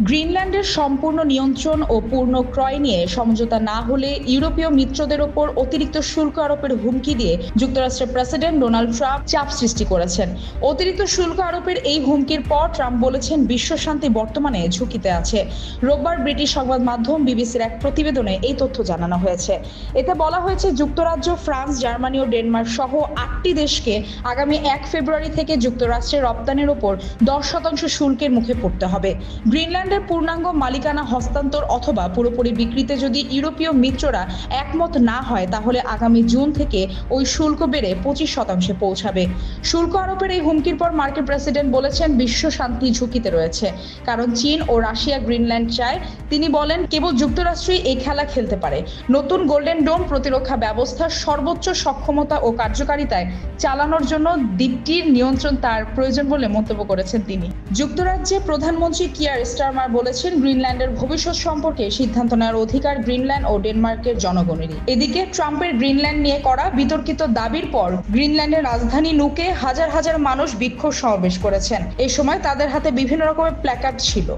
গ্রিনল্যান্ডের সম্পূর্ণ নিয়ন্ত্রণ ও পূর্ণ ক্রয় নিয়ে সমঝোতা না হলে ইউরোপীয় মিত্রদের ওপর অতিরিক্ত শুল্ক আরোপের হুমকি দিয়ে যুক্তরাষ্ট্রের প্রেসিডেন্ট ডোনাল্ড ট্রাম্প চাপ সৃষ্টি করেছেন। অতিরিক্ত শুল্ক আরোপের এই হুমকির পর ট্রাম্প বলেছেন, বিশ্ব শান্তি বর্তমানে ঝুঁকিতে আছে। রোববার ব্রিটিশ সংবাদ মাধ্যম বিবিসির এক প্রতিবেদনে এই তথ্য জানানো হয়েছে। এতে বলা হয়েছে, যুক্তরাজ্য, ফ্রান্স, জার্মানি ও ডেনমার্ক সহ 8টি দেশকে আগামী 1 ফেব্রুয়ারি থেকে যুক্তরাষ্ট্রের রপ্তানির ওপর 10% শুল্কের মুখে পড়তে হবে। গ্রিনল্যান্ডের পূর্ণাঙ্গ মালিকানা হস্তান্তর অথবা পুরোপুরি বিক্রিতে যদি ইউরোপীয় মিত্ররা একমত না হয়, তাহলে আগামী জুন থেকে ওই শুল্ক বেড়ে 25% পৌঁছাবে। শুল্ক আরোপের এই হুমকির পর মার্কিন প্রেসিডেন্ট বলেছেন, বিশ্ব শান্তি ঝুঁকিতে রয়েছে, কারণ চীন ও রাশিয়া গ্রিনল্যান্ড চায়। তিনি বলেন, কেবল যুক্তরাষ্ট্রই এই খেলা খেলতে পারে। নতুন গোল্ডেন ডোম প্রতিরক্ষা ব্যবস্থার সর্বোচ্চ সক্ষমতা ও কার্যকারিতায় চালানোর জন্য দ্বীপটির নিয়ন্ত্রণ তার প্রয়োজন বলে মন্তব্য করেছেন তিনি। যুক্তরাজ্যে প্রধানমন্ত্রী কিয়ার স্টারমার বলেছেন, গ্রিনল্যান্ডের ভবিষ্যৎ সম্পর্কে সিদ্ধান্ত নেওয়ার অধিকার গ্রিনল্যান্ড ও ডেনমার্কের জনগণেরই। এদিকে ট্রাম্পের গ্রিনল্যান্ড নিয়ে করা বিতর্কিত দাবির পর গ্রিনল্যান্ডের রাজধানী নুকে হাজার হাজার মানুষ বিক্ষোভ সমাবেশ করেছেন। এই সময় তাদের হাতে বিভিন্ন রকমের প্ল্যাকার্ড ছিল।